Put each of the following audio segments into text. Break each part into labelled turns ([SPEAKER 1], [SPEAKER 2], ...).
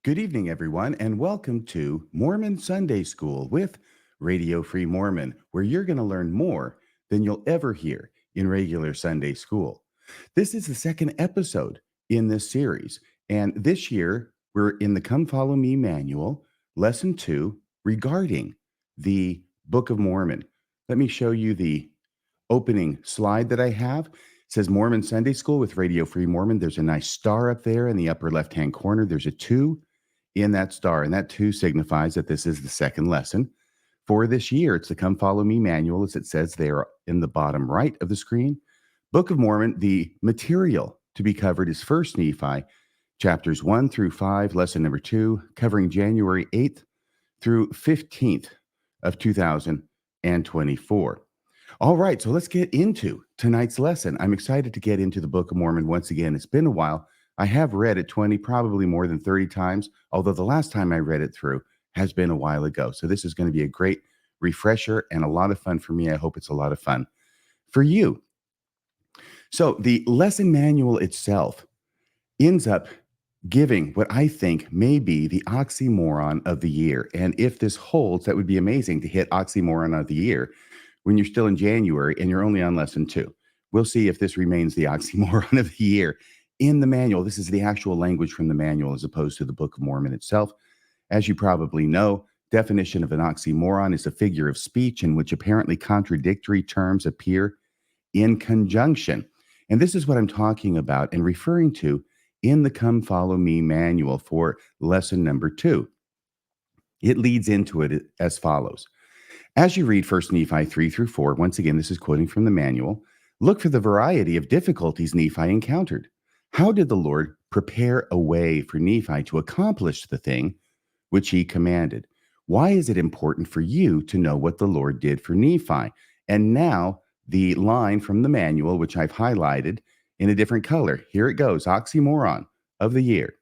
[SPEAKER 1] Good evening, everyone, and welcome to Mormon Sunday School with Radio Free Mormon, where you're going to learn more than you'll ever hear in regular Sunday school. This is the second episode in this series, and this year we're in the Come Follow Me manual, lesson 2, regarding the Book of Mormon. Let me show you the opening slide that I have. It says Mormon Sunday School with Radio Free Mormon. There's a nice star up there in the upper left-hand corner. There's a 2 in that star, and that 2 signifies that this is the second lesson for this year. It's the Come Follow Me manual, as it says there in the bottom right of the screen. Book of Mormon, the material to be covered is First Nephi, chapters 1 through 5, lesson number 2, covering January 8th through 15th of 2024. All right, so let's get into tonight's lesson. I'm excited to get into the Book of Mormon once again. It's been a while. I have read it 20, probably more than 30 times, although the last time I read it through has been a while ago. So this is going to be a great refresher and a lot of fun for me. I hope it's a lot of fun for you. So the lesson manual itself ends up giving what I think may be the oxymoron of the year. And if this holds, that would be amazing to hit oxymoron of the year when you're still in January and you're only on lesson 2. We'll see if this remains the oxymoron of the year. In the manual, this is the actual language from the manual as opposed to the Book of Mormon itself. As you probably know, definition of an oxymoron is a figure of speech in which apparently contradictory terms appear in conjunction. And this is what I'm talking about and referring to in the Come Follow Me manual for lesson number 2. It leads into it as follows. As you read 1 Nephi 3 through 4, once again, this is quoting from the manual, look for the variety of difficulties Nephi encountered. How did the Lord prepare a way for Nephi to accomplish the thing which he commanded? Why is it important for you to know what the Lord did for Nephi? And now the line from the manual, which I've highlighted in a different color. Here it goes, oxymoron of the year.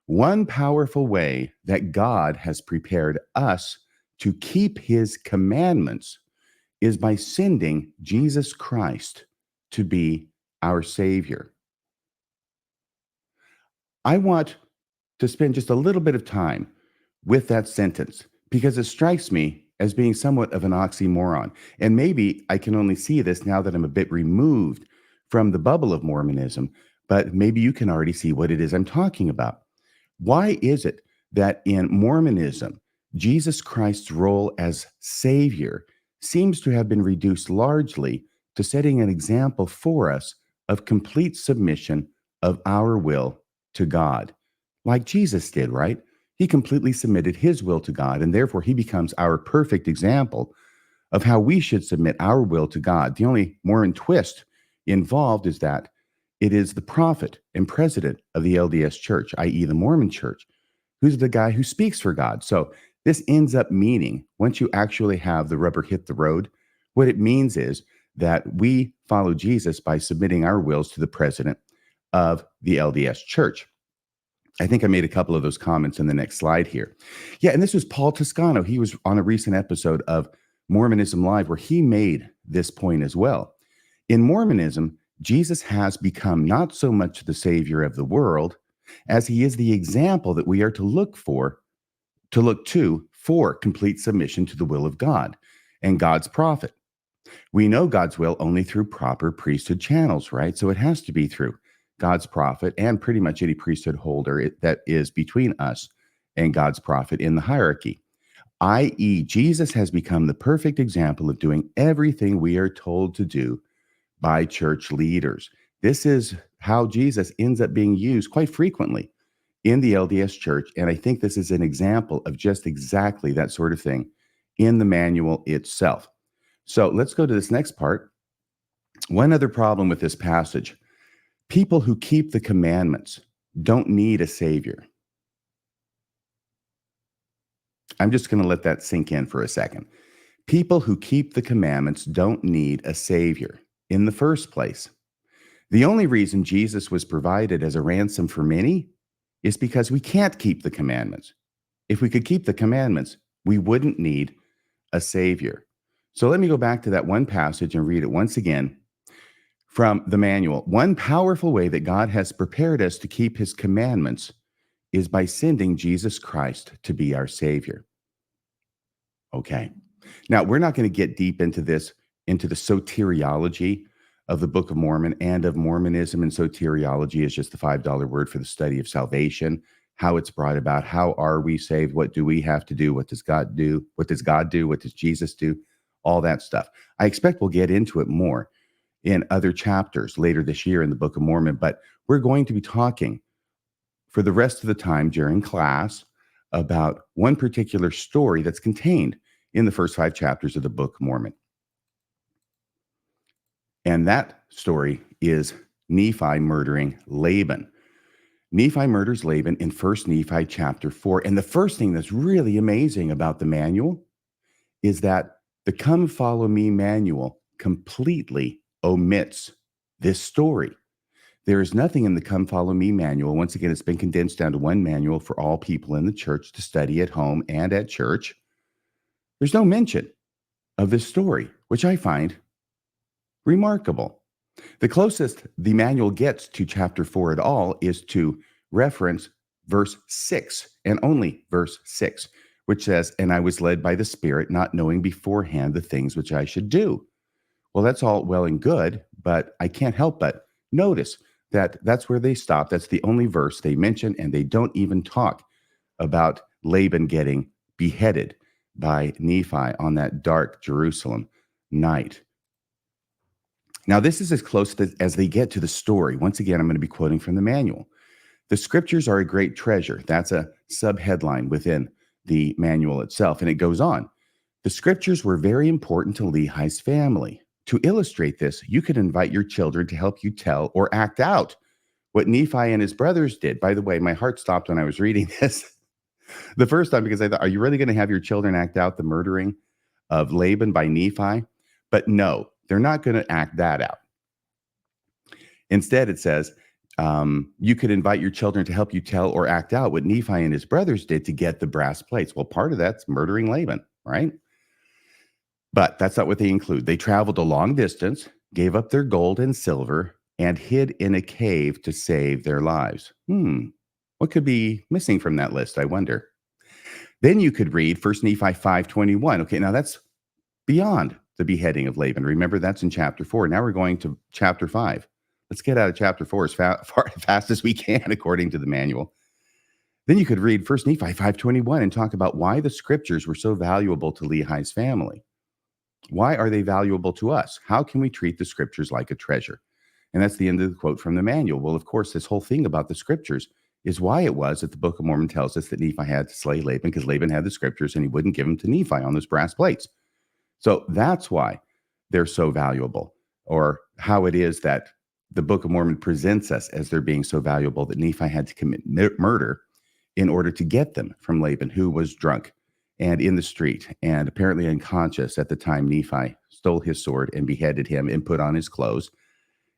[SPEAKER 1] One powerful way that God has prepared us to keep his commandments is by sending Jesus Christ to be our Savior. I want to spend just a little bit of time with that sentence because it strikes me as being somewhat of an oxymoron. And maybe I can only see this now that I'm a bit removed from the bubble of Mormonism, but maybe you can already see what it is I'm talking about. Why is it that in Mormonism, Jesus Christ's role as Savior seems to have been reduced largely to setting an example for us of complete submission of our will to God, like Jesus did, right? He completely submitted his will to God, and therefore he becomes our perfect example of how we should submit our will to God. The only Mormon twist involved is that it is the prophet and president of the LDS Church, i.e., the Mormon Church, who's the guy who speaks for God. So this ends up meaning, once you actually have the rubber hit the road, what it means is that we follow Jesus by submitting our wills to the president of the LDS Church. I think I made a couple of those comments in the next slide here. Yeah, and this was Paul Toscano. He was on a recent episode of Mormonism Live where he made this point as well. In Mormonism, Jesus has become not so much the savior of the world as he is the example that we are to look to for complete submission to the will of God and God's prophet. We know God's will only through proper priesthood channels, right? So it has to be through God's prophet and pretty much any priesthood holder that is between us and God's prophet in the hierarchy, i.e., Jesus has become the perfect example of doing everything we are told to do by church leaders. This is how Jesus ends up being used quite frequently in the LDS Church, and I think this is an example of just exactly that sort of thing in the manual itself. So let's go to this next part. One other problem with this passage: people who keep the commandments don't need a savior. I'm just going to let that sink in for a second. People who keep the commandments don't need a savior in the first place. The only reason Jesus was provided as a ransom for many is because we can't keep the commandments. If we could keep the commandments, we wouldn't need a savior. So let me go back to that one passage and read it once again from the manual. One powerful way that God has prepared us to keep his commandments is by sending Jesus Christ to be our Savior. Okay. Now, we're not going to get deep into this, into the soteriology of the Book of Mormon and of Mormonism. And soteriology is just the $5 word for the study of salvation, how it's brought about, how are we saved, what do we have to do, what does God do, what does God do, what does Jesus do, all that stuff. I expect we'll get into it more in other chapters later this year in the Book of Mormon, but we're going to be talking for the rest of the time during class about one particular story that's contained in the first 5 chapters of the Book of Mormon. And that story is Nephi murdering Laban. Nephi murders Laban in 1 Nephi chapter 4. And the first thing that's really amazing about the manual is that the Come Follow Me manual completely omits this story. There is nothing in the Come Follow Me manual. Once again, it's been condensed down to one manual for all people in the church to study at home and at church. There's no mention of this story, which I find remarkable. The closest the manual gets to chapter 4 at all is to reference verse 6 and only verse 6, which says, "And I was led by the Spirit, not knowing beforehand the things which I should do." Well, that's all well and good, but I can't help but notice that that's where they stop. That's the only verse they mention, and they don't even talk about Laban getting beheaded by Nephi on that dark Jerusalem night. Now, this is as close as they get to the story. Once again, I'm going to be quoting from the manual. "The scriptures are a great treasure." That's a subheadline within the manual itself. And it goes on. "The scriptures were very important to Lehi's family. To illustrate this, you could invite your children to help you tell or act out what Nephi and his brothers did." By the way, my heart stopped when I was reading this the first time because I thought, are you really going to have your children act out the murdering of Laban by Nephi? But no, they're not going to act that out. Instead, it says, you could invite your children to help you tell or act out what Nephi and his brothers did to get the brass plates. Well, part of that's murdering Laban, right? But that's not what they include. They traveled a long distance, gave up their gold and silver, and hid in a cave to save their lives. What could be missing from that list, I wonder? Then you could read 1 Nephi 5:21. Okay, now that's beyond the beheading of Laban. Remember, that's in chapter 4. Now we're going to chapter 5. Let's get out of chapter 4 as fast as we can, according to the manual. Then you could read 1 Nephi 5:21 and talk about why the scriptures were so valuable to Lehi's family. Why are they valuable to us? How can we treat the scriptures like a treasure? And that's the end of the quote from the manual. Well, of course, this whole thing about the scriptures is why it was that the Book of Mormon tells us that Nephi had to slay Laban, because Laban had the scriptures and he wouldn't give them to Nephi on those brass plates. So that's why they're so valuable, or how it is that the Book of Mormon presents us as they're being so valuable that Nephi had to commit murder in order to get them from Laban, who was drunk and in the street and apparently unconscious at the time Nephi stole his sword and beheaded him and put on his clothes,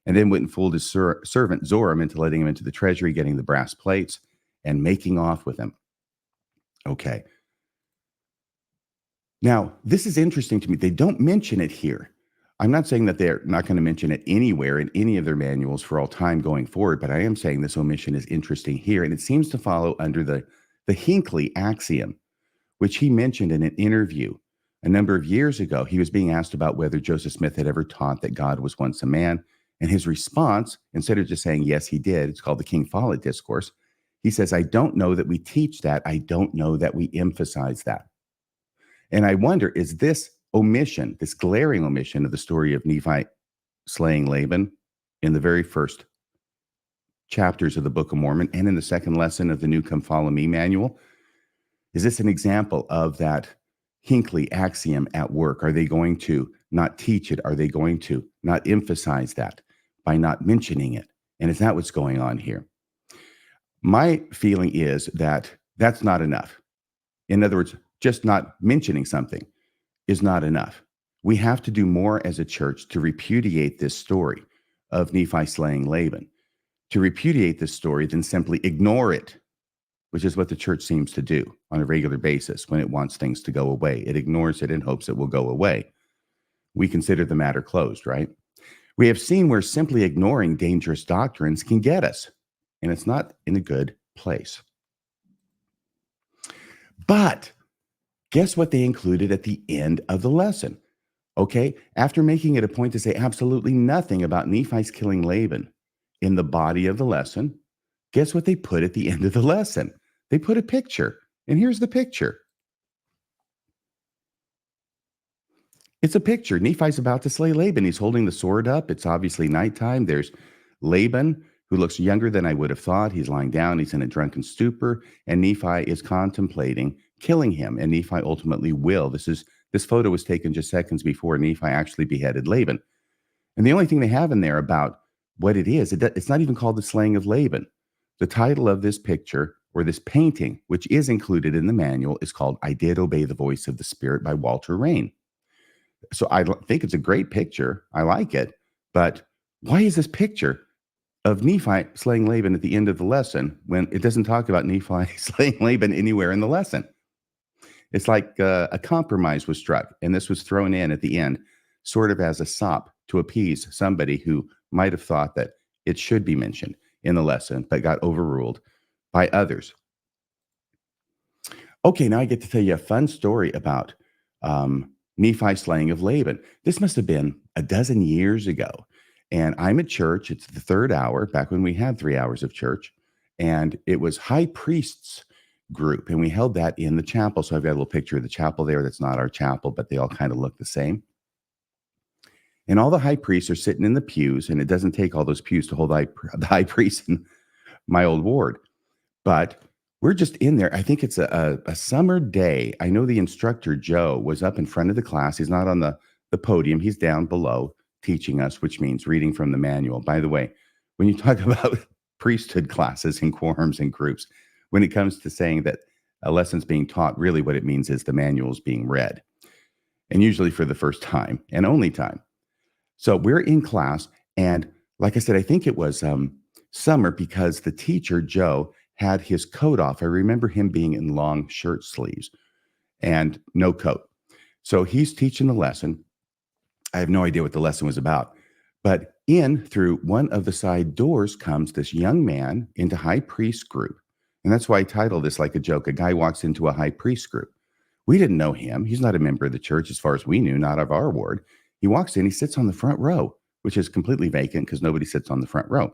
[SPEAKER 1] and then went and fooled his servant Zoram into letting him into the treasury, getting the brass plates, and making off with him. Okay. Now, this is interesting to me. They don't mention it here. I'm not saying that they're not going to mention it anywhere in any of their manuals for all time going forward, but I am saying this omission is interesting here, and it seems to follow under the Hinckley axiom, which he mentioned in an interview a number of years ago. He was being asked about whether Joseph Smith had ever taught that God was once a man, and his response, instead of just saying, yes, he did, it's called the King Follett Discourse, he says, "I don't know that we teach that. I don't know that we emphasize that." And I wonder, is this omission, this glaring omission of the story of Nephi slaying Laban in the very first chapters of the Book of Mormon and in the second lesson of the new Come Follow Me manual, is this an example of that Hinckley axiom at work? Are they going to not teach it? Are they going to not emphasize that by not mentioning it? And is that what's going on here? My feeling is that that's not enough. In other words, just not mentioning something is not enough. We have to do more as a church to repudiate this story of Nephi slaying Laban, to repudiate this story than simply ignore it, which is what the church seems to do on a regular basis when it wants things to go away. It ignores it in hopes it will go away. We consider the matter closed, right? We have seen where simply ignoring dangerous doctrines can get us, and it's not in a good place. But guess what they included at the end of the lesson? Okay, after making it a point to say absolutely nothing about Nephi's killing Laban in the body of the lesson, guess what they put at the end of the lesson? They put a picture. And here's the picture. It's a picture. Nephi's about to slay Laban. He's holding the sword up. It's obviously nighttime. There's Laban, who looks younger than I would have thought. He's lying down. He's in a drunken stupor. And Nephi is contemplating killing him. And Nephi ultimately will. This photo was taken just seconds before Nephi actually beheaded Laban. And the only thing they have in there about what it is, it's not even called the slaying of Laban. The title of this picture or this painting, which is included in the manual, is called I Did Obey the Voice of the Spirit by Walter Rain. So I think it's a great picture. I like it. But why is this picture of Nephi slaying Laban at the end of the lesson when it doesn't talk about Nephi slaying Laban anywhere in the lesson? It's like a compromise was struck, and this was thrown in at the end, sort of as a sop to appease somebody who might have thought that it should be mentioned in the lesson, but got overruled by others. Okay, now I get to tell you a fun story about Nephi's slaying of Laban. This must have been a dozen years ago. And I'm at church. It's the third hour, back when we had 3 hours of church. And it was high priests group. And we held that in the chapel. So I've got a little picture of the chapel there. That's not our chapel, but they all kind of look the same. And all the high priests are sitting in the pews. And it doesn't take all those pews to hold the high priest in my old ward. But we're just in there. I think it's a summer day. I know the instructor, Joe, was up in front of the class. He's not on the podium. He's down below teaching us, which means reading from the manual. By the way, when you talk about priesthood classes and quorums and groups, when it comes to saying that a lesson's being taught, really what it means is the manual is being read, and usually for the first time and only time. So we're in class, and like I said, I think it was summer because the teacher, Joe, had his coat off. I remember him being in long shirt sleeves and no coat. So he's teaching the lesson. I have no idea what the lesson was about. But in through one of the side doors comes this young man into high priest group. And that's why I titled this like a joke. A guy walks into a high priest group. We didn't know him. He's not a member of the church as far as we knew, not of our ward. He walks in, he sits on the front row, which is completely vacant because nobody sits on the front row.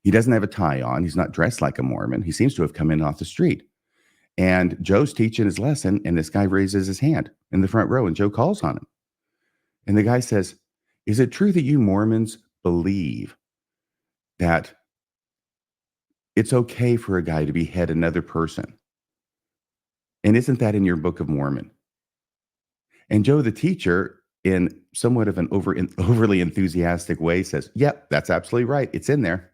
[SPEAKER 1] He doesn't have a tie on. He's not dressed like a Mormon. He seems to have come in off the street. And Joe's teaching his lesson, and this guy raises his hand in the front row, and Joe calls on him. And the guy says, "Is it true that you Mormons believe that it's okay for a guy to behead another person? And isn't that in your Book of Mormon?" And Joe, the teacher, in somewhat of an overly enthusiastic way, says, "Yep, that's absolutely right. It's in there."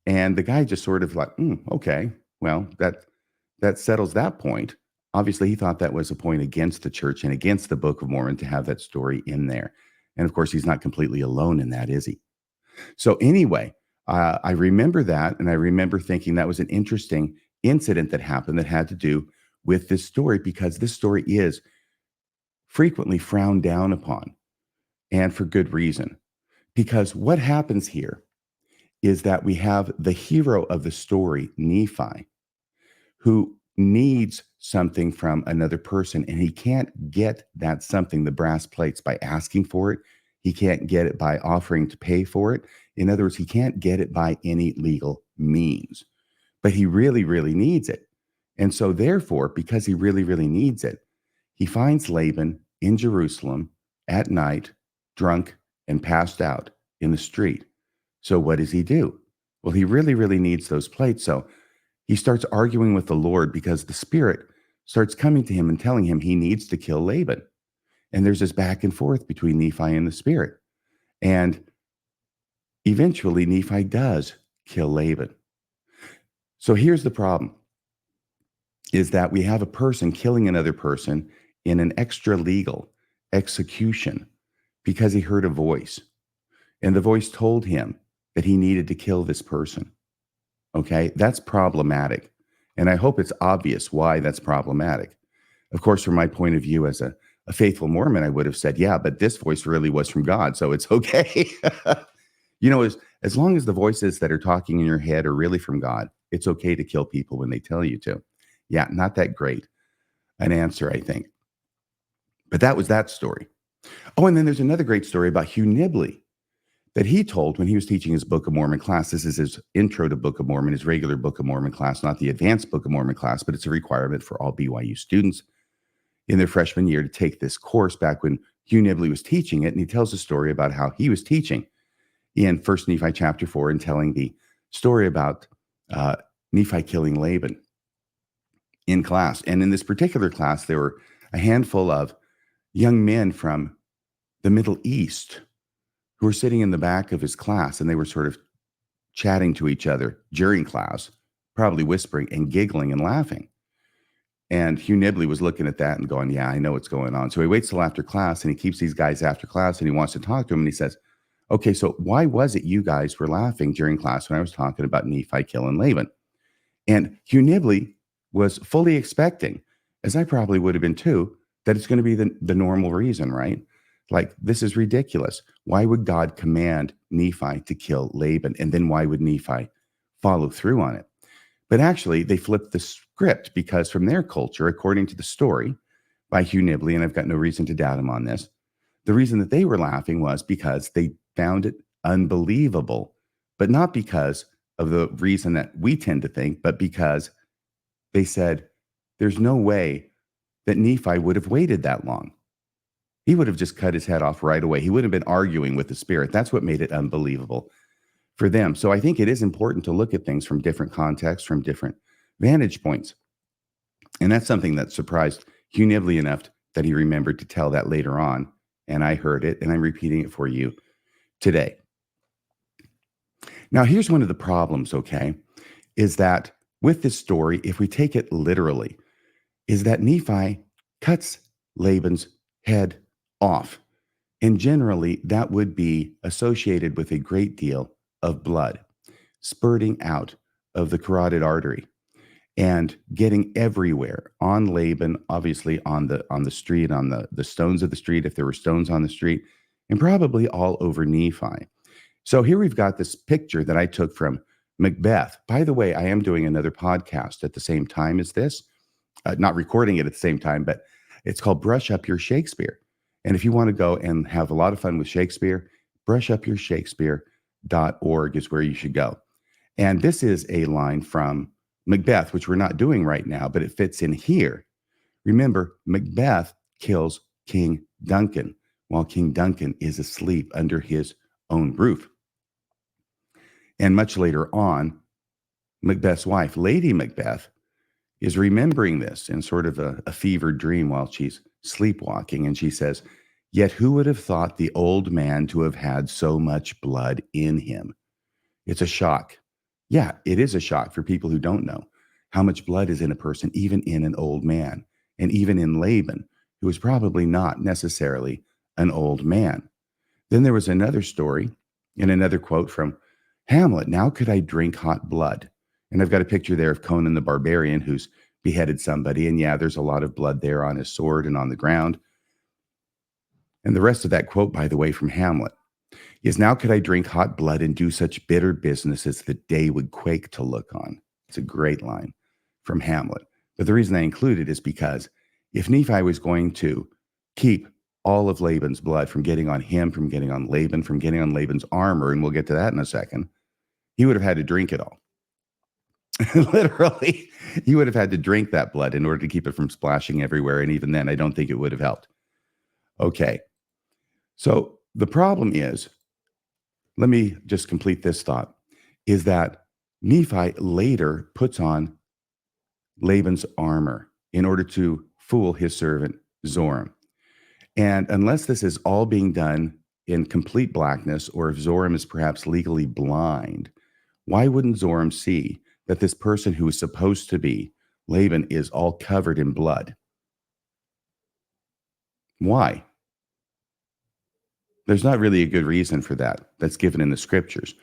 [SPEAKER 1] And the guy just sort of like, okay, well, that settles that point. Obviously, he thought that was a point against the church and against the Book of Mormon to have that story in there. And of course, he's not completely alone in that, is he? So anyway, I remember that, and I remember thinking that was an interesting incident that happened that had to do with this story, because this story is frequently frowned down upon, and for good reason. Because what happens here is that we have the hero of the story, Nephi, who needs something from another person, and he can't get that something, the brass plates, by asking for it. He can't get it by offering to pay for it. In other words, he can't get it by any legal means, but he really, really needs it. And so therefore, because he really, really needs it, he finds Laban in Jerusalem at night, drunk and passed out in the street. So what does he do? Well, he really, really needs those plates. So he starts arguing with the Lord, because the Spirit starts coming to him and telling him he needs to kill Laban. And there's this back and forth between Nephi and the Spirit. And eventually Nephi does kill Laban. So here's the problem, is that we have a person killing another person in an extra legal execution because he heard a voice. And the voice told him that he needed to kill this person. Okay, that's problematic. And I hope it's obvious why that's problematic. Of course, from my point of view as a faithful Mormon, I would have said, yeah, but this voice really was from God, so it's okay. As long as the voices that are talking in your head are really from God, it's okay to kill people when they tell you to. Yeah, not that great an answer, I think. But that was that story. Oh, and then there's another great story about Hugh Nibley that he told when he was teaching his Book of Mormon class. This is his intro to Book of Mormon, his regular Book of Mormon class, not the advanced Book of Mormon class, but it's a requirement for all BYU students in their freshman year to take this course back when Hugh Nibley was teaching it. And he tells a story about how he was teaching in First Nephi chapter 4 and telling the story about uh, Nephi killing Laban in class. And in this particular class, there were a handful of young men from the Middle East who were sitting in the back of his class, and they were sort of chatting to each other during class, probably whispering and giggling and laughing. And Hugh Nibley was looking at that and going, yeah, I know what's going on. So he waits till after class, and he keeps these guys after class, and he wants to talk to them. And he says, okay, so why was it you guys were laughing during class when I was talking about Nephi killing Laban? And Hugh Nibley was fully expecting, as I probably would have been too, that it's going to be the normal reason, right? Like, this is ridiculous. Why would God command Nephi to kill Laban? And then why would Nephi follow through on it? But actually, they flipped the script because from their culture, according to the story by Hugh Nibley, and I've got no reason to doubt him on this, the reason that they were laughing was because they found it unbelievable, but not because of the reason that we tend to think, but because they said, there's no way that Nephi would have waited that long. He would have just cut his head off right away. He wouldn't have been arguing with the spirit. That's what made it unbelievable for them. So I think it is important to look at things from different contexts, from different vantage points. And that's something that surprised Hugh Nibley enough that he remembered to tell that later on. And I heard it, and I'm repeating it for you today. Now, here's one of the problems, okay, is that with this story, if we take it literally, is that Nephi cuts Laban's head off. And generally, that would be associated with a great deal of blood spurting out of the carotid artery and getting everywhere on Laban, obviously on the street, on the stones of the street, if there were stones on the street, and probably all over Nephi. So here we've got this picture that I took from Macbeth. By the way, I am doing another podcast at the same time as this, not recording it at the same time, but it's called Brush Up Your Shakespeare. And if you want to go and have a lot of fun with Shakespeare, brushupyourshakespeare.org is where you should go. And this is a line from Macbeth, which we're not doing right now, but it fits in here. Remember, Macbeth kills King Duncan while King Duncan is asleep under his own roof. And much later on, Macbeth's wife, Lady Macbeth, is remembering this in sort of a fevered dream while she's sleepwalking. And she says, yet who would have thought the old man to have had so much blood in him? It's a shock. Yeah, it is a shock for people who don't know how much blood is in a person, even in an old man, and even in Laban, who was probably not necessarily an old man. Then there was another story and another quote from Hamlet. Now could I drink hot blood? And I've got a picture there of Conan the Barbarian who's beheaded somebody. And yeah, there's a lot of blood there on his sword and on the ground. And the rest of that quote, by the way, from Hamlet is, now could I drink hot blood and do such bitter business as the day would quake to look on. It's a great line from Hamlet. But the reason I include it is because if Nephi was going to keep all of Laban's blood from getting on him, from getting on Laban, from getting on Laban's armor, and we'll get to that in a second, he would have had to drink it all. Literally, he would have had to drink that blood in order to keep it from splashing everywhere. And even then, I don't think it would have helped. Okay. So the problem is, let me just complete this thought, is that Nephi later puts on Laban's armor in order to fool his servant Zoram. And unless this is all being done in complete blackness, or if Zoram is perhaps legally blind, why wouldn't Zoram see that this person who is supposed to be Laban is all covered in blood? Why? There's not really a good reason for that that's given in the scriptures.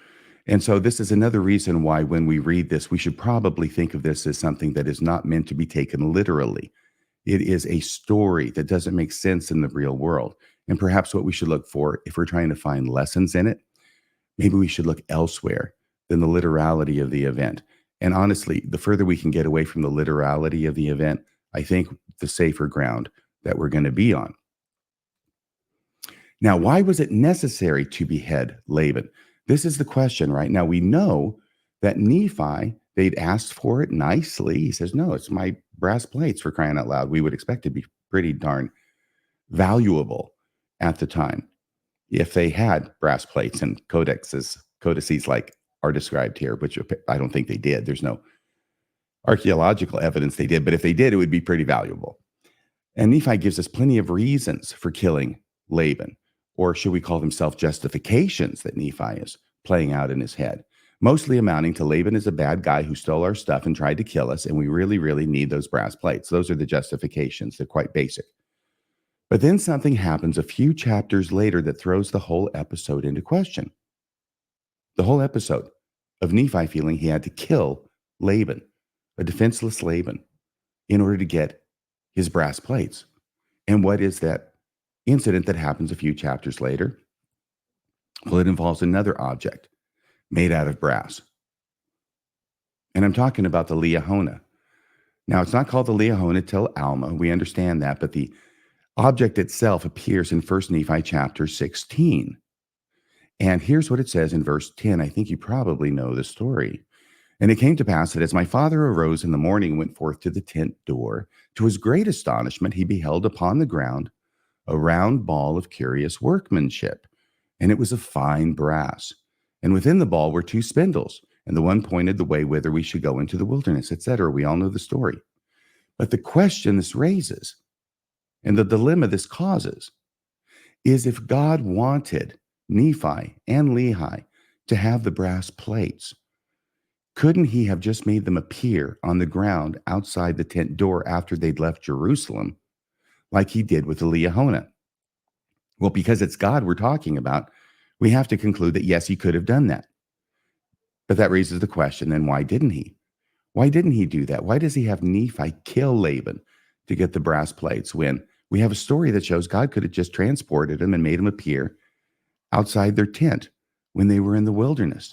[SPEAKER 1] And so this is another reason why when we read this, we should probably think of this as something that is not meant to be taken literally. It is a story that doesn't make sense in the real world. And perhaps what we should look for, if we're trying to find lessons in it, maybe we should look elsewhere than the literality of the event. And honestly, the further we can get away from the literality of the event, I think the safer ground that we're going to be on. Now, why was it necessary to behead Laban? This is the question, right? Now, we know that Nephi, they'd asked for it nicely. He says, no, it's my brass plates, for crying out loud. We would expect it to be pretty darn valuable at the time if they had brass plates and codices like are described here, which I don't think they did. There's no archaeological evidence they did, but if they did, it would be pretty valuable. And Nephi gives us plenty of reasons for killing Laban, or should we call them self-justifications that Nephi is playing out in his head, mostly amounting to Laban is a bad guy who stole our stuff and tried to kill us, and we really, really need those brass plates. Those are the justifications. They're quite basic. But then something happens a few chapters later that throws the whole episode into question. The whole episode of Nephi feeling he had to kill Laban, a defenseless Laban, in order to get his brass plates. And what is that incident that happens a few chapters later? Well, it involves another object made out of brass. And I'm talking about the Liahona. Now, it's not called the Liahona till Alma. We understand that, but the object itself appears in 1 Nephi chapter 16. And here's what it says in verse 10. I think you probably know the story. And it came to pass that as my father arose in the morning and went forth to the tent door, to his great astonishment, he beheld upon the ground a round ball of curious workmanship, and it was of fine brass. And within the ball were two spindles, and the one pointed the way whither we should go into the wilderness, etc. We all know the story. But the question this raises, and the dilemma this causes, is if God wanted Nephi and Lehi to have the brass plates, couldn't he have just made them appear on the ground outside the tent door after they'd left Jerusalem, like he did with the Liahona? Well, because it's God we're talking about, we have to conclude that yes, he could have done that. But that raises the question, then why didn't he? Why didn't he do that? Why does he have Nephi kill Laban to get the brass plates when we have a story that shows God could have just transported him and made him appear outside their tent when they were in the wilderness?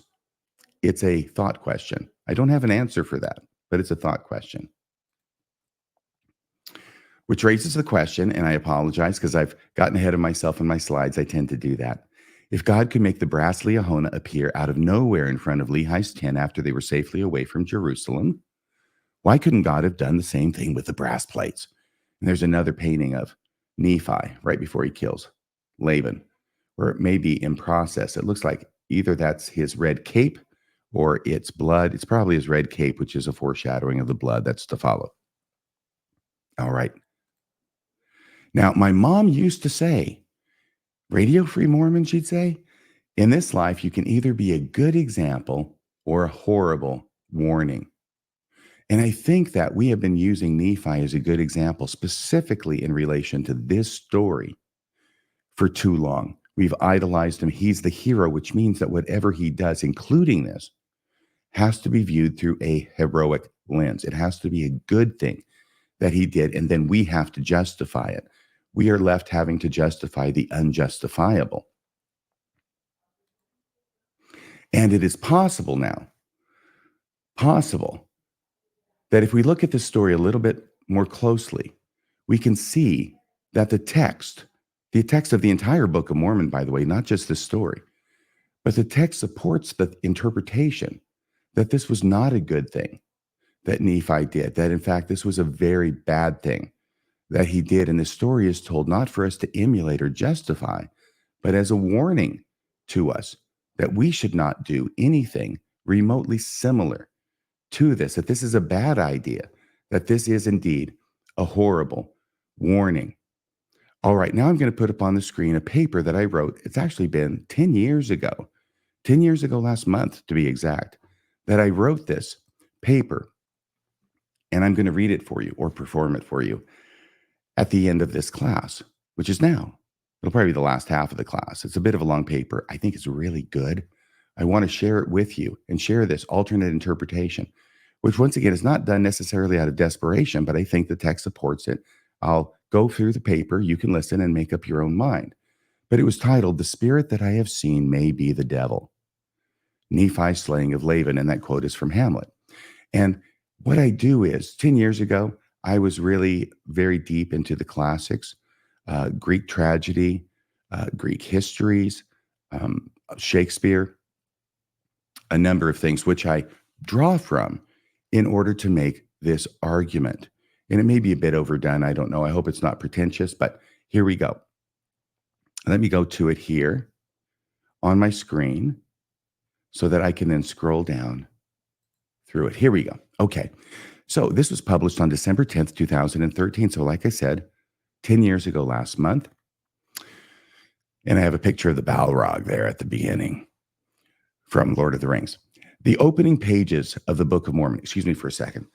[SPEAKER 1] It's a thought question. I don't have an answer for that, but it's a thought question. Which raises the question, and I apologize because I've gotten ahead of myself in my slides. I tend to do that. If God could make the brass Liahona appear out of nowhere in front of Lehi's tent after they were safely away from Jerusalem, why couldn't God have done the same thing with the brass plates? And there's another painting of Nephi right before he kills Laban, where it may be in process. It looks like either that's his red cape or it's blood. It's probably his red cape, which is a foreshadowing of the blood that's to follow. All right. Now, my mom used to say, Radio Free Mormon, she'd say, in this life, you can either be a good example or a horrible warning. And I think that we have been using Nephi as a good example, specifically in relation to this story, for too long. We've idolized him. He's the hero, which means that whatever he does, including this, has to be viewed through a heroic lens. It has to be a good thing that he did, and then we have to justify it. We are left having to justify the unjustifiable. And it is possible now, that if we look at this story a little bit more closely, we can see that the text of the entire Book of Mormon, by the way, not just this story, but the text supports the interpretation that this was not a good thing that Nephi did, that in fact, this was a very bad thing that he did. And the story is told not for us to emulate or justify, but as a warning to us that we should not do anything remotely similar to this, that this is a bad idea, that this is indeed a horrible warning. All right, now I'm going to put up on the screen a paper that I wrote. It's actually been 10 years ago last month to be exact, that I wrote this paper. And I'm going to read it for you or perform it for you at the end of this class, which is now. It'll probably be the last half of the class. It's a bit of a long paper. I think it's really good. I want to share it with you and share this alternate interpretation, which once again is not done necessarily out of desperation, but I think the text supports it. I'll go through the paper. You can listen and make up your own mind. But it was titled, "The Spirit That I Have Seen May Be the Devil." Nephi's slaying of Laban, and that quote is from Hamlet. And what I do is 10 years ago, I was really very deep into the classics, Greek tragedy, Greek histories, Shakespeare, a number of things which I draw from in order to make this argument. And it may be a bit overdone. I don't know. I hope it's not pretentious, but here we go. Let me go to it here on my screen so that I can then scroll down through it. Here we go. Okay. So this was published on December 10th, 2013. So, like I said, 10 years ago last month. And I have a picture of the Balrog there at the beginning from Lord of the Rings. The opening pages of the Book of Mormon, excuse me for a second.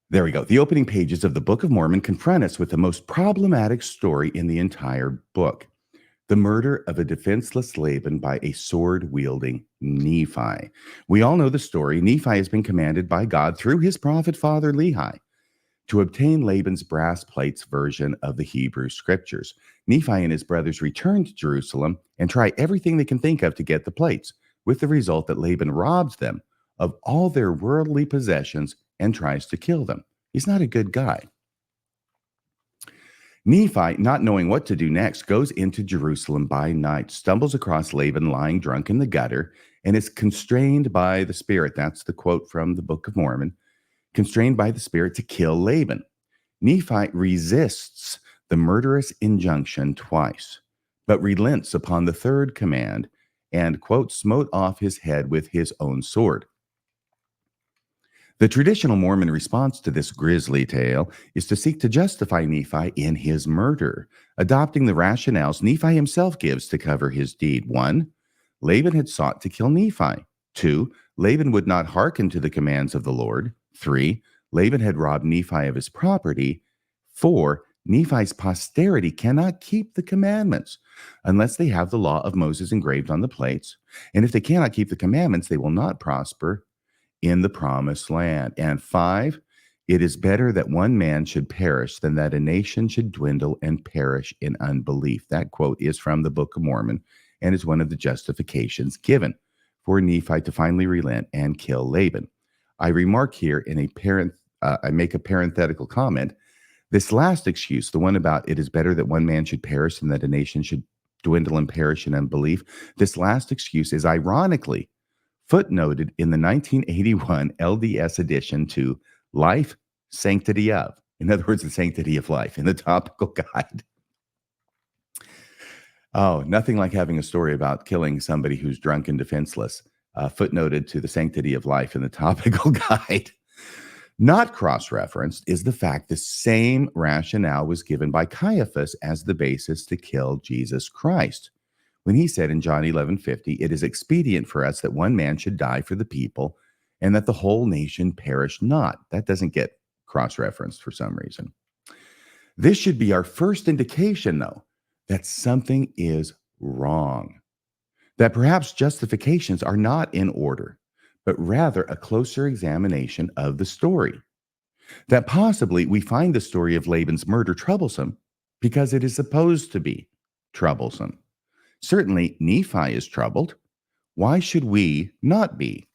[SPEAKER 1] There we go. The opening pages of the Book of Mormon confront us with the most problematic story in the entire book: the murder of a defenseless Laban by a sword-wielding Nephi. We all know the story. Nephi has been commanded by God through his prophet father Lehi to obtain Laban's brass plates version of the Hebrew scriptures. Nephi and his brothers return to Jerusalem and try everything they can think of to get the plates, with the result that Laban robs them of all their worldly possessions and tries to kill them. He's not a good guy. Nephi, not knowing what to do next, goes into Jerusalem by night, stumbles across Laban lying drunk in the gutter, and is constrained by the Spirit. That's the quote from the Book of Mormon. Constrained by the Spirit to kill Laban. Nephi resists the murderous injunction twice, but relents upon the third command and, quote, smote off his head with his own sword. The traditional Mormon response to this grisly tale is to seek to justify Nephi in his murder, adopting the rationales Nephi himself gives to cover his deed. 1, Laban had sought to kill Nephi. 2, Laban would not hearken to the commands of the Lord. 3, Laban had robbed Nephi of his property. 4, Nephi's posterity cannot keep the commandments unless they have the law of Moses engraved on the plates. And if they cannot keep the commandments, they will not prosper in the promised land. And 5, it is better that one man should perish than that a nation should dwindle and perish in unbelief. That quote is from the Book of Mormon and is one of the justifications given for Nephi to finally relent and kill Laban. I remark here in I make a parenthetical comment. This last excuse, the one about it is better that one man should perish than that a nation should dwindle and perish in unbelief, this last excuse is ironically footnoted in the 1981 LDS edition to Life, Sanctity of. In other words, the sanctity of life in the topical guide. Oh, nothing like having a story about killing somebody who's drunk and defenseless, footnoted to the sanctity of life in the topical guide. Not cross-referenced is the fact the same rationale was given by Caiaphas as the basis to kill Jesus Christ, when he said in John 11:50, it is expedient for us that one man should die for the people and that the whole nation perish not. That doesn't get cross-referenced for some reason. This should be our first indication, though, that something is wrong, that perhaps justifications are not in order, but rather a closer examination of the story, that possibly we find the story of Laban's murder troublesome because it is supposed to be troublesome. Certainly, Nephi is troubled. Why should we not be?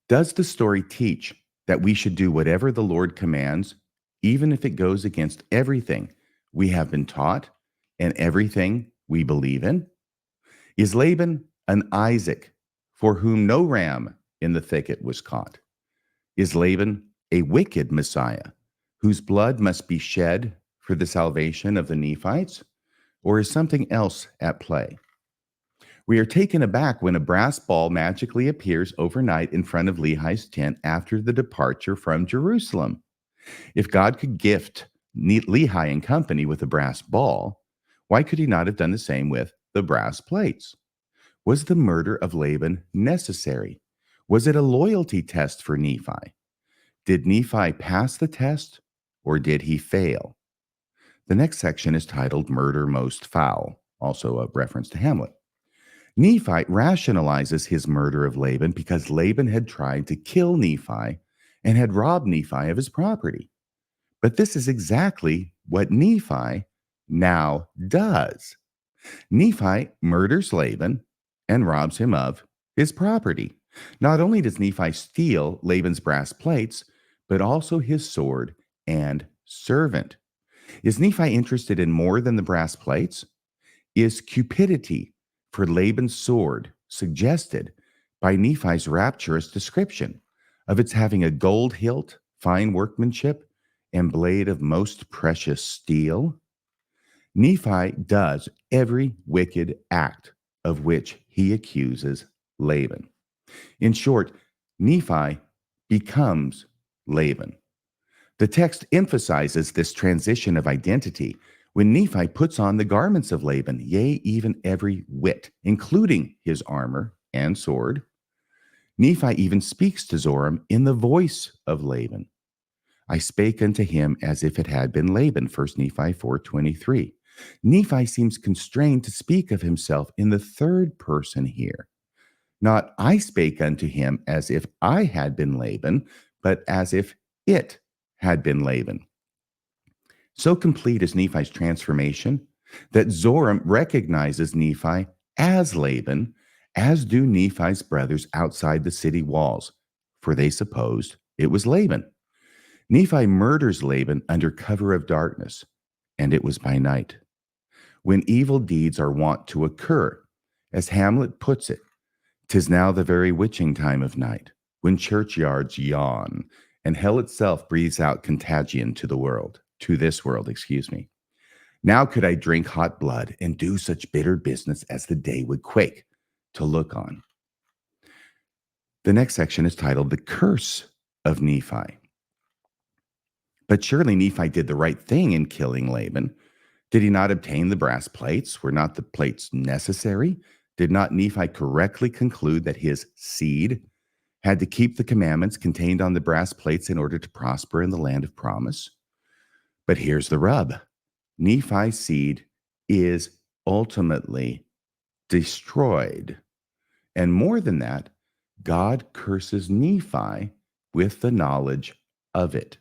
[SPEAKER 1] Does the story teach that we should do whatever the Lord commands, even if it goes against everything we have been taught and everything we believe in? Is Laban an Isaac for whom no ram in the thicket was caught? Is Laban a wicked Messiah whose blood must be shed for the salvation of the Nephites? Or is something else at play? We are taken aback when a brass ball magically appears overnight in front of Lehi's tent after the departure from Jerusalem. If God could gift Lehi and company with a brass ball, why could he not have done the same with the brass plates? Was the murder of Laban necessary? Was it a loyalty test for Nephi? Did Nephi pass the test or did he fail? The next section is titled Murder Most Foul, also a reference to Hamlet. Nephi rationalizes his murder of Laban because Laban had tried to kill Nephi and had robbed Nephi of his property. But this is exactly what Nephi now does. Nephi murders Laban and robs him of his property. Not only does Nephi steal Laban's brass plates, but also his sword and servant. Is Nephi interested in more than the brass plates? Is cupidity for Laban's sword suggested by Nephi's rapturous description of its having a gold hilt, fine workmanship, and blade of most precious steel? Nephi does every wicked act of which he accuses Laban. In short, Nephi becomes Laban. The text emphasizes this transition of identity when Nephi puts on the garments of Laban, yea, even every whit, including his armor and sword. Nephi even speaks to Zoram in the voice of Laban. I spake unto him as if it had been Laban, 1 Nephi 4:23. Nephi seems constrained to speak of himself in the third person here. Not I spake unto him as if I had been Laban, but as if it had been Laban. So complete is Nephi's transformation that Zoram recognizes Nephi as Laban, as do Nephi's brothers outside the city walls, for they supposed it was Laban. Nephi murders Laban under cover of darkness, and it was by night. When evil deeds are wont to occur, as Hamlet puts it, 'tis now the very witching time of night, when churchyards yawn, and hell itself breathes out contagion to this world, excuse me. Now could I drink hot blood and do such bitter business as the day would quake to look on. The next section is titled The Curse of Nephi. But surely Nephi did the right thing in killing Laban. Did he not obtain the brass plates? Were not the plates necessary? Did not Nephi correctly conclude that his seed had to keep the commandments contained on the brass plates in order to prosper in the land of promise? But here's the rub. Nephi's seed is ultimately destroyed. And more than that, God curses Nephi with the knowledge of it.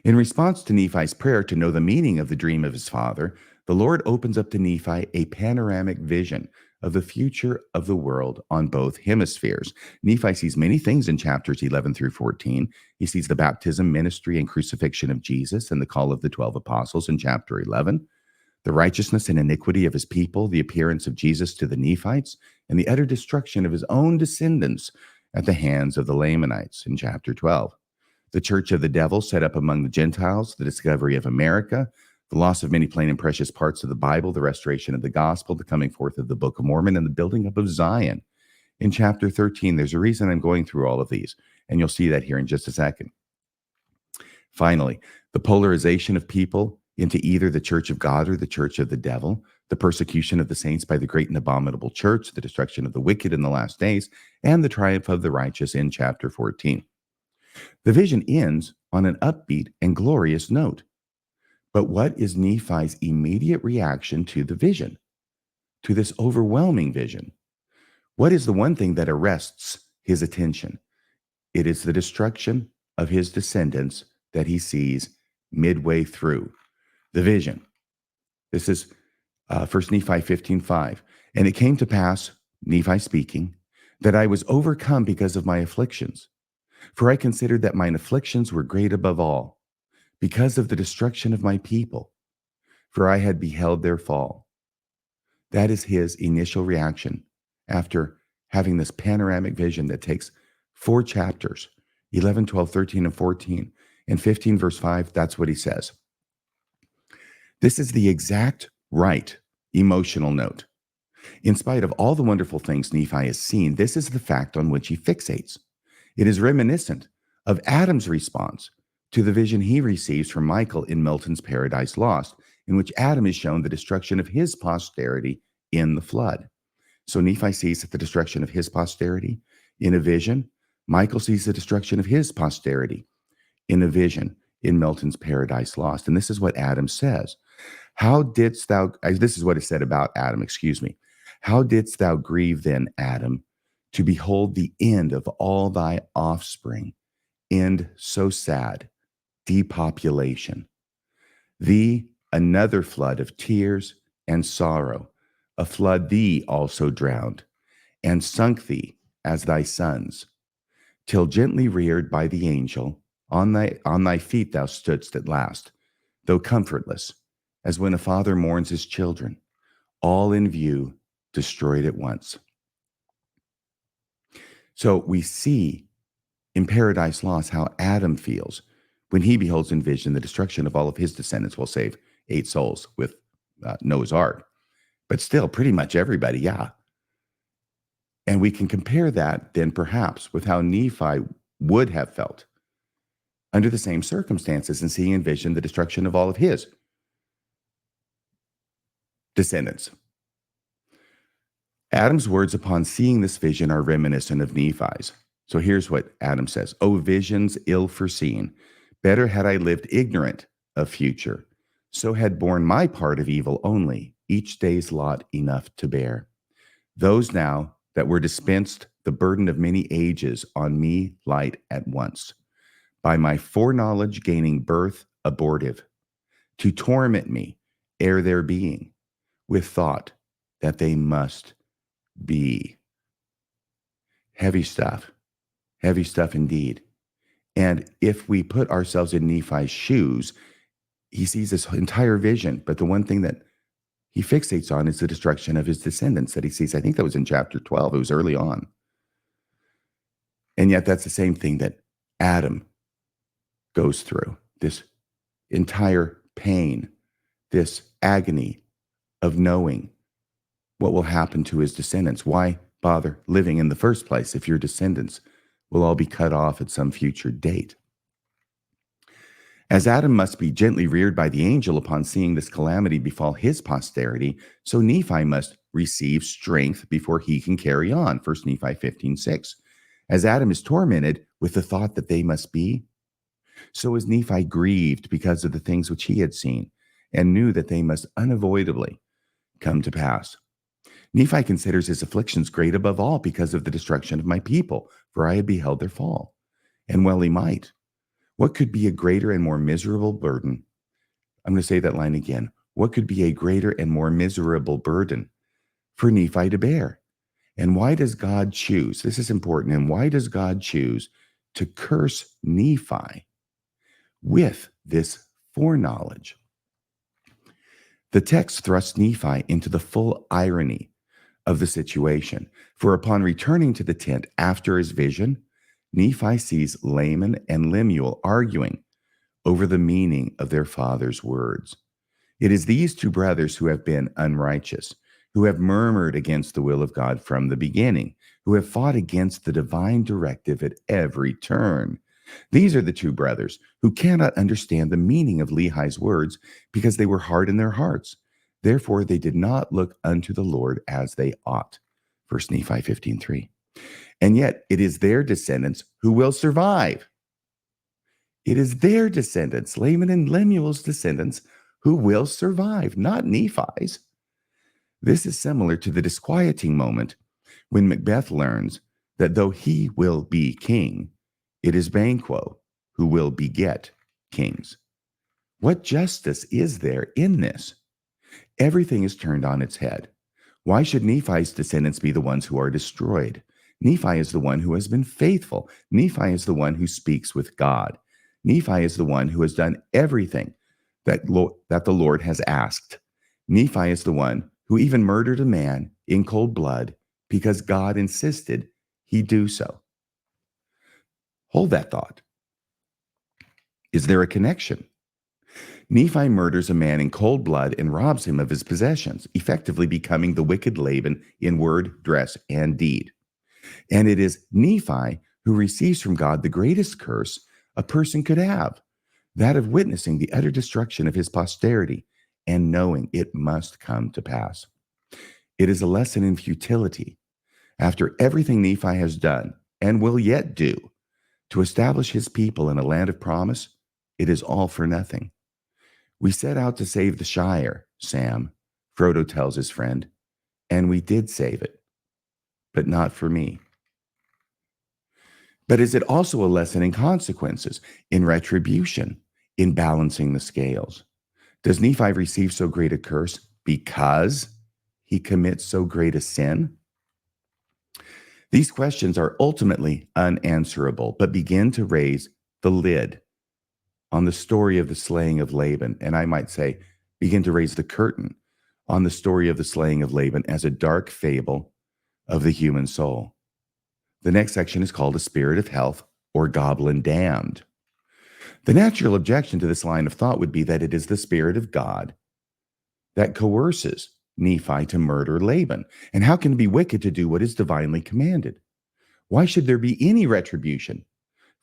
[SPEAKER 1] In response to Nephi's prayer to know the meaning of the dream of his father, the Lord opens up to Nephi a panoramic vision of the future of the world on both hemispheres. Nephi sees many things in chapters 11 through 14. He sees the baptism, ministry, and crucifixion of Jesus and the call of the 12 apostles in chapter 11, the righteousness and iniquity of his people, the appearance of Jesus to the Nephites, and the utter destruction of his own descendants at the hands of the Lamanites in chapter 12. The church of the devil set up among the Gentiles, the discovery of America, the loss of many plain and precious parts of the Bible, the restoration of the gospel, the coming forth of the Book of Mormon, and the building up of Zion. In chapter 13, there's a reason I'm going through all of these, and you'll see that here in just a second. Finally, the polarization of people into either the church of God or the church of the devil, the persecution of the saints by the great and abominable church, the destruction of the wicked in the last days, and the triumph of the righteous in chapter 14. The vision ends on an upbeat and glorious note. But what is Nephi's immediate reaction to the vision, to this overwhelming vision? What is the one thing that arrests his attention? It is the destruction of his descendants that he sees midway through the vision. This is 1 Nephi 15:5. And it came to pass, Nephi speaking, that I was overcome because of my afflictions. For I considered that mine afflictions were great above all, because of the destruction of my people, for I had beheld their fall. That is his initial reaction after having this panoramic vision that takes 4 chapters, 11, 12, 13, and 14. And 15 verse 5, that's what he says. This is the exact right emotional note. In spite of all the wonderful things Nephi has seen, this is the fact on which he fixates. It is reminiscent of Adam's response to the vision he receives from Michael in Milton's Paradise Lost, in which Adam is shown the destruction of his posterity in the flood. So Nephi sees the destruction of his posterity in a vision. Michael sees the destruction of his posterity in a vision in Milton's Paradise Lost. And this is what Adam says. This is what is said about Adam, excuse me. How didst thou grieve then, Adam, to behold the end of all thy offspring, end so sad, depopulation. Thee another flood of tears and sorrow, a flood thee also drowned, and sunk thee as thy sons, till gently reared by the angel, on thy feet thou stoodst at last, though comfortless, as when a father mourns his children, all in view, destroyed at once. So we see in Paradise Lost how Adam feels when he beholds in vision the destruction of all of his descendants. Will save 8 souls with Noah's Ark, but still pretty much everybody, yeah. And we can compare that then perhaps with how Nephi would have felt under the same circumstances and seeing in vision the destruction of all of his descendants. Adam's words upon seeing this vision are reminiscent of Nephi's. So here's what Adam says: "O visions ill foreseen, better had I lived ignorant of future, so had borne my part of evil only, each day's lot enough to bear. Those now that were dispensed the burden of many ages on me light at once, by my foreknowledge gaining birth abortive, to torment me ere their being, with thought that they must be." Heavy stuff indeed. And if we put ourselves in Nephi's shoes, he sees this entire vision, but the one thing that he fixates on is the destruction of his descendants that he sees. I think that was in chapter 12. It was early on. And yet that's the same thing that Adam goes through, this entire pain, this agony of knowing what will happen to his descendants. Why bother living in the first place if your descendants will all be cut off at some future date? As Adam must be gently reared by the angel upon seeing this calamity befall his posterity, so Nephi must receive strength before he can carry on. 1 Nephi 15:6. As Adam is tormented with the thought that they must be, so is Nephi grieved because of the things which he had seen and knew that they must unavoidably come to pass. Nephi considers his afflictions great above all because of the destruction of my people, for I had beheld their fall. And well he might. What could be a greater and more miserable burden? I'm going to say that line again. What could be a greater and more miserable burden for Nephi to bear? And why does God choose? This is important. And why does God choose to curse Nephi with this foreknowledge? The text thrusts Nephi into the full irony of the situation. For upon returning to the tent after his vision, Nephi sees Laban and Lemuel arguing over the meaning of their father's words. It is these two brothers who have been unrighteous, who have murmured against the will of God from the beginning, who have fought against the divine directive at every turn. These are the two brothers who cannot understand the meaning of Lehi's words because they were hard in their hearts. Therefore, they did not look unto the Lord as they ought. 1 Nephi 15:3. And yet it is their descendants who will survive. It is their descendants, Laban and Lemuel's descendants, who will survive, not Nephi's. This is similar to the disquieting moment when Macbeth learns that though he will be king, it is Banquo who will beget kings. What justice is there in this? Everything is turned on its head. Why should Nephi's descendants be the ones who are destroyed? Nephi is the one who has been faithful. Nephi is the one who speaks with God. Nephi is the one who has done everything that the Lord has asked. Nephi is the one who even murdered a man in cold blood because God insisted he do so. Hold that thought. Is there a connection? Nephi murders a man in cold blood and robs him of his possessions, effectively becoming the wicked Laban in word, dress, and deed. And it is Nephi who receives from God the greatest curse a person could have, that of witnessing the utter destruction of his posterity and knowing it must come to pass. It is a lesson in futility. After everything Nephi has done and will yet do to establish his people in a land of promise, it is all for nothing. We set out to save the Shire, Sam, Frodo tells his friend, and we did save it, but not for me. But is it also a lesson in consequences, in retribution, in balancing the scales? Does Nephi receive so great a curse because he commits so great a sin? These questions are ultimately unanswerable, but begin to raise the lid on the story of the slaying of Laban. And I might say, begin to raise the curtain on the story of the slaying of Laban as a dark fable of the human soul. The next section is called A Spirit of Health or Goblin Damned. The natural objection to this line of thought would be that it is the Spirit of God that coerces Nephi to murder Laban. And how can it be wicked to do what is divinely commanded? Why should there be any retribution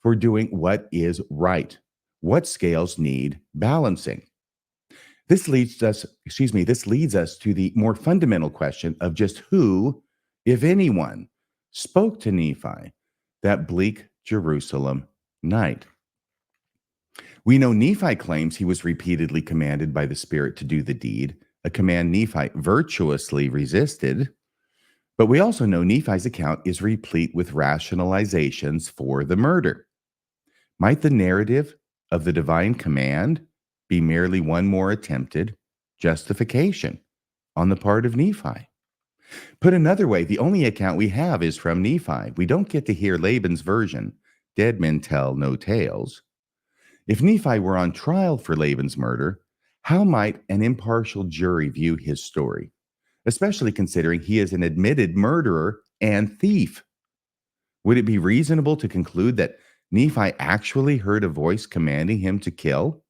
[SPEAKER 1] for doing what is right? What scales need balancing? This leads us to the more fundamental question of just who, if anyone, spoke to Nephi that bleak Jerusalem night. We know Nephi claims he was repeatedly commanded by the Spirit to do the deed, a command Nephi virtuously resisted. But we also know Nephi's account is replete with rationalizations for the murder. Might the narrative of the divine command be merely one more attempted justification on the part of Nephi? Put another way, the only account we have is from Nephi. We don't get to hear Laban's version. Dead men tell no tales. If Nephi were on trial for Laban's murder, how might an impartial jury view his story, especially considering he is an admitted murderer and thief? Would it be reasonable to conclude that Nephi actually heard a voice commanding him to kill?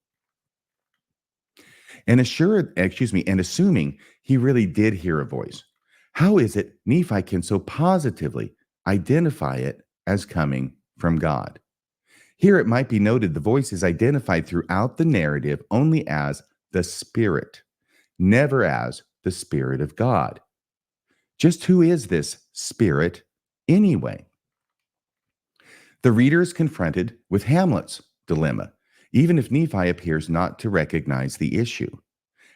[SPEAKER 1] And assuming he really did hear a voice, how is it Nephi can so positively identify it as coming from God? Here it might be noted the voice is identified throughout the narrative only as the Spirit, never as the Spirit of God. Just who is this Spirit anyway? The reader is confronted with Hamlet's dilemma, even if Nephi appears not to recognize the issue.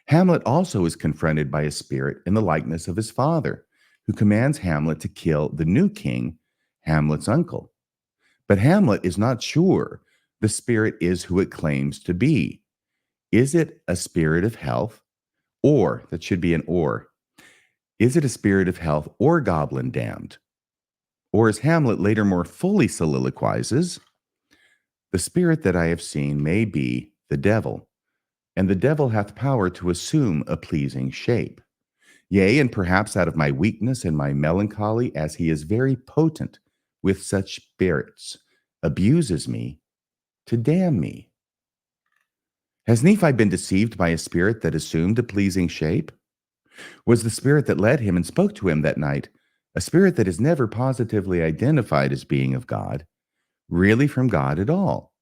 [SPEAKER 1] Hamlet also is confronted by a spirit in the likeness of his father, who commands Hamlet to kill the new king, Hamlet's uncle. But Hamlet is not sure the spirit is who it claims to be. Is it a spirit of health? Or, that should be an or. Is it a spirit of health or goblin damned? Or as Hamlet later more fully soliloquizes, the spirit that I have seen may be the devil, and the devil hath power to assume a pleasing shape. Yea, and perhaps out of my weakness and my melancholy, as he is very potent with such spirits, abuses me to damn me. Has Nephi been deceived by a spirit that assumed a pleasing shape? Was the spirit that led him and spoke to him that night a spirit that is never positively identified as being of God, really from God at all?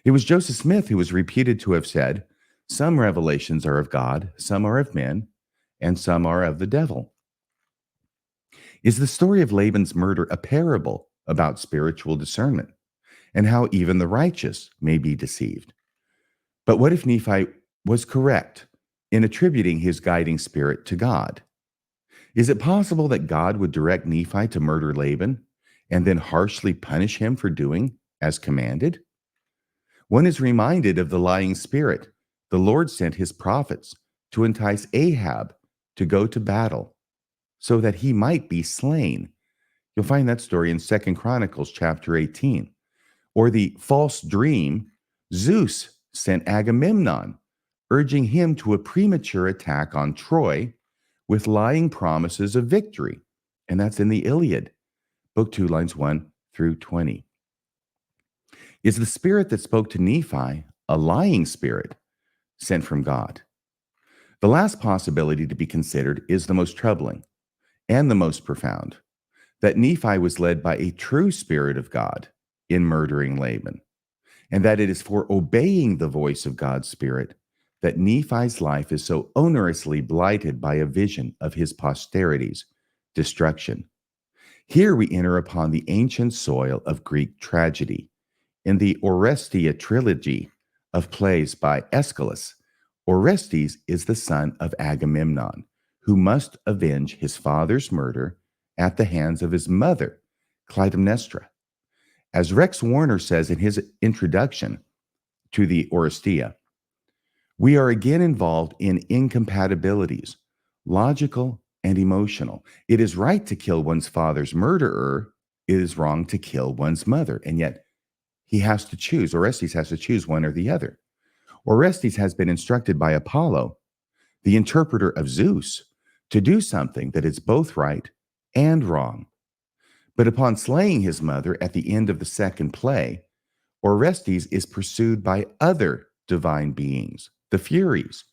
[SPEAKER 1] It was Joseph Smith who was reputed to have said, some revelations are of God, some are of men, and some are of the devil. Is the story of Laban's murder a parable about spiritual discernment and how even the righteous may be deceived? But what if Nephi was correct in attributing his guiding spirit to God? Is it possible that God would direct Nephi to murder Laban and then harshly punish him for doing as commanded? One is reminded of the lying spirit. The Lord sent his prophets to entice Ahab to go to battle so that he might be slain. You'll find that story in 2 Chronicles chapter 18. Or the false dream, Zeus sent Agamemnon, urging him to a premature attack on Troy with lying promises of victory. And that's in the Iliad, book 2, lines 1 through 20. Is the spirit that spoke to Nephi a lying spirit sent from God? The last possibility to be considered is the most troubling and the most profound, that Nephi was led by a true spirit of God in murdering Laban, and that it is for obeying the voice of God's Spirit that Nephi's life is so onerously blighted by a vision of his posterity's destruction. Here we enter upon the ancient soil of Greek tragedy. In the Orestes trilogy of plays by Aeschylus, Orestes is the son of Agamemnon, who must avenge his father's murder at the hands of his mother, Clytemnestra. As Rex Warner says in his introduction to the Orestes, we are again involved in incompatibilities, logical and emotional. It is right to kill one's father's murderer, it is wrong to kill one's mother. And yet he has to choose. Orestes has to choose one or the other. Orestes has been instructed by Apollo, the interpreter of Zeus, to do something that is both right and wrong. But upon slaying his mother at the end of the second play, Orestes is pursued by other divine beings, the Furies,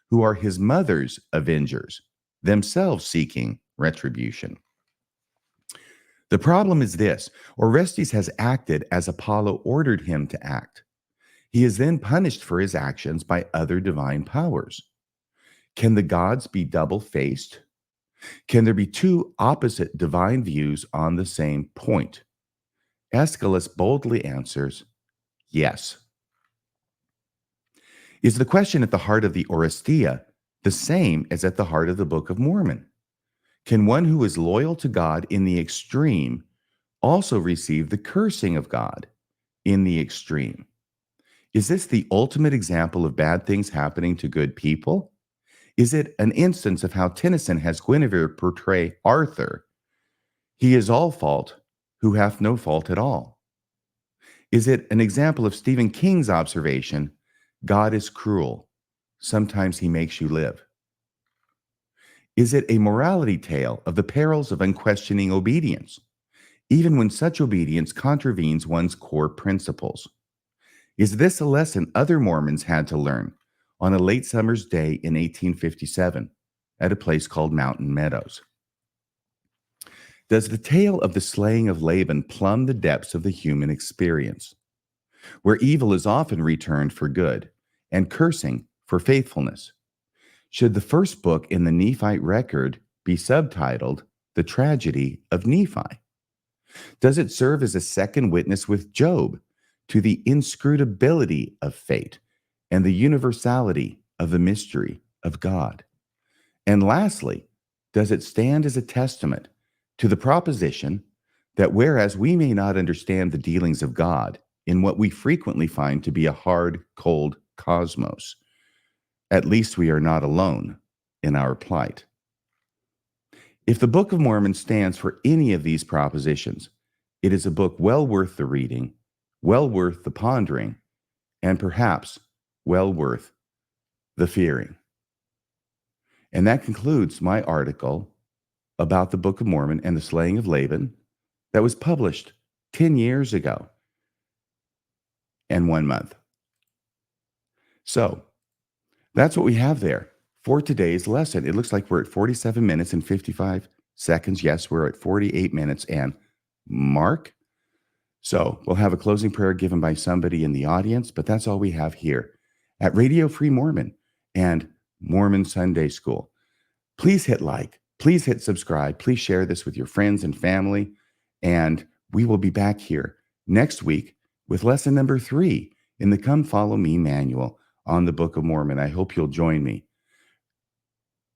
[SPEAKER 1] who are his mother's avengers, themselves seeking retribution. The problem is this: Orestes has acted as Apollo ordered him to act. He is then punished for his actions by other divine powers. Can the gods be double-faced? Can there be two opposite divine views on the same point? Aeschylus boldly answers, yes. Is the question at the heart of the Oresteia the same as at the heart of the Book of Mormon? Can one who is loyal to God in the extreme also receive the cursing of God in the extreme? Is this the ultimate example of bad things happening to good people? Is it an instance of how Tennyson has Guinevere portray Arthur? He is all fault who hath no fault at all. Is it an example of Stephen King's observation, God is cruel, sometimes he makes you live? Is it a morality tale of the perils of unquestioning obedience, even when such obedience contravenes one's core principles? Is this a lesson other Mormons had to learn on a late summer's day in 1857 at a place called Mountain Meadows? Does the tale of the slaying of Laban plumb the depths of the human experience, where evil is often returned for good and cursing for faithfulness? Should the first book in the Nephite record be subtitled The Tragedy of Nephi? Does it serve as a second witness with Job to the inscrutability of fate and the universality of the mystery of God? And lastly, does it stand as a testament to the proposition that whereas we may not understand the dealings of God in what we frequently find to be a hard, cold cosmos, at least we are not alone in our plight? If the Book of Mormon stands for any of these propositions, it is a book well worth the reading, well worth the pondering, and perhaps well worth the fearing. And that concludes my article about the Book of Mormon and the slaying of Laban that was published 10 years ago and 1 month. So that's what we have there for today's lesson. It looks like we're at 47 minutes and 55 seconds. Yes, we're at 48 minutes and mark. So we'll have a closing prayer given by somebody in the audience, but that's all we have here at Radio Free Mormon and Mormon Sunday School. Please hit like, please hit subscribe, please share this with your friends and family, and we will be back here next week with lesson number 3 in the Come Follow Me manual on the Book of Mormon. I hope you'll join me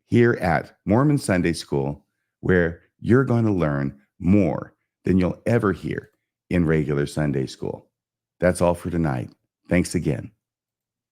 [SPEAKER 1] here at Mormon Sunday School, where you're going to learn more than you'll ever hear in regular Sunday school. That's all for tonight. Thanks again.